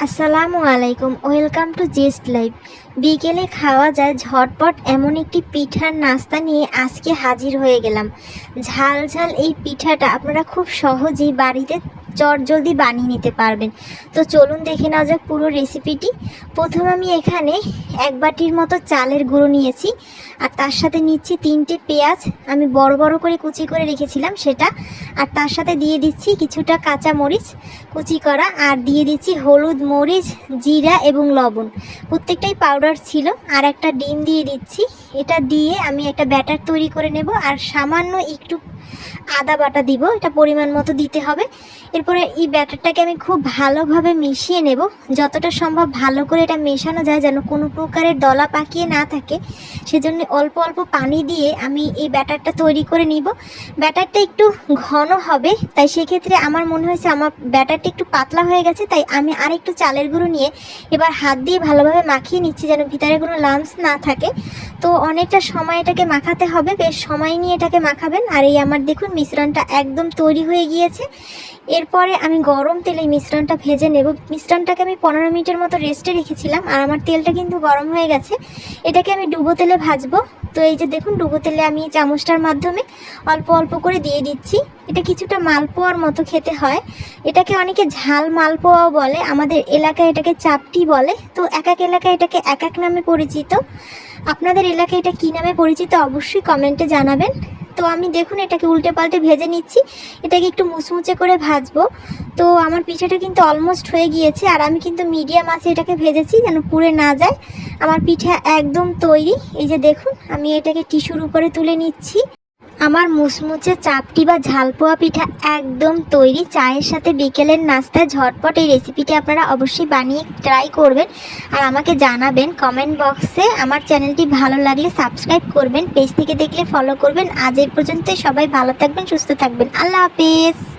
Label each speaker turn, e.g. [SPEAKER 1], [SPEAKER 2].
[SPEAKER 1] আসসালামু আলাইকুম, welcome to জেস্ট life. বিকেলে খাওয়া যায় ঝটপট এমন একটি পিঠার নাস্তা নিয়ে আজকে হাজির হয়ে গেলাম। ঝাল ঝাল এই পিঠাটা আপনারা খুব সহজেই বাড়িতে চটজলদি বানিয়ে নিতে পারবেন। তো চলুন দেখে নেওয়া যাক পুরো রেসিপিটি। প্রথম আমি এখানে এক বাটির মতো চালের গুঁড়ো নিয়েছি, আর তার সাথে নিচ্ছি 3টে পেঁয়াজ আমি বড় বড় করে কুচি করে রেখেছিলাম সেটা, আর তার সাথে দিয়ে দিচ্ছি কিছুটা কাঁচা মরিচ কুচি করা, আর দিয়ে দিচ্ছি হলুদ, মরিচ, জিরা এবং লবণ, প্রত্যেকটাই পাউডার ছিল। আর একটা ডিম দিয়ে দিচ্ছি। এটা দিয়ে আমি একটা ব্যাটার তৈরি করে নেব, আর সামান্য একটু আদা বাটা দিব, এটা পরিমাণ মতো দিতে হবে। এরপরে এই ব্যাটারটাকে আমি খুব ভালোভাবে মিশিয়ে নেব, যতটা সম্ভব ভালো করে এটা মেশানো যায় যেন কোনো প্রকারের দলা পাকিয়ে না থাকে, সেজন্য অল্প অল্প পানি দিয়ে আমি এই ব্যাটারটা তৈরি করে নিব। ব্যাটারটা একটু ঘন হবে, তাই সেক্ষেত্রে আমার মনে হয়েছে আমার ব্যাটারটা একটু পাতলা হয়ে গেছে, তাই আমি আরেকটু চালের গুঁড়ো নিয়ে এবার হাত দিয়ে ভালোভাবে মাখিয়ে নিচ্ছি যেন ভিতরে কোনো লাম্পস না থাকে। তো অনেকটা সময় এটাকে মাখাতে হবে, বেশ সময় নিয়ে এটাকে মাখাবেন। আর এই আমার দেখুন মিশ্রণটা একদম তৈরি হয়ে গিয়েছে। এরপরে আমি গরম তেলে মিশ্রণটা ভেজে নেব। মিশ্রণটাকে আমি 15 মিনিটের মতো রেস্টে রেখেছিলাম, আর আমার তেলটা কিন্তু গরম হয়ে গেছে। এটাকে আমি ডুবো তেলে ভাজবো। তো এই যে দেখুন ডুবো তেলে আমি চামচটার মাধ্যমে অল্প অল্প করে দিয়ে দিচ্ছি। এটা কিছুটা মালপোয়ার মতো খেতে হয়। এটাকে অনেকে ঝাল মালপোয়াও বলে, আমাদের এলাকায় এটাকে চাপটি বলে। তো এক এক এলাকায় এটাকে এক এক নামে পরিচিত। আপনাদের এলাকায় এটা কী নামে পরিচিত অবশ্যই কমেন্টে জানাবেন। তো আমি দেখুন এটাকে উল্টে পাল্টে ভেজে নিচ্ছি, এটাকে একটু মুচমুচে করে ভাজবো। তো আমার পিঠাটা কিন্তু অলমোস্ট হয়ে গিয়েছে, আর আমি কিন্তু মিডিয়াম আঁচে এটাকে ভেজেছি যেন পুড়ে না যায়। আমার পিঠা একদম তৈরি। এই যে দেখুন আমি এটাকে টিস্যুর উপরে তুলে নিচ্ছি। আমার মুচমুচে চাপটি বা ঝালপোয়া পিঠা একদম তৈরি। চায়ের সাথে বিকেলের নাস্তায় ঝটপট এই রেসিপিটি আপনারা অবশ্যই বানিয়ে ট্রাই করবেন, আর আমাকে জানাবেন কমেন্ট বক্সে। আমার চ্যানেলটি ভালো লাগলে সাবস্ক্রাইব করবেন, পেজ থেকে দেখলে ফলো করবেন। আজ এই পর্যন্তই, সবাই ভালো থাকবেন, সুস্থ থাকবেন। আল্লাহ হাফেজ।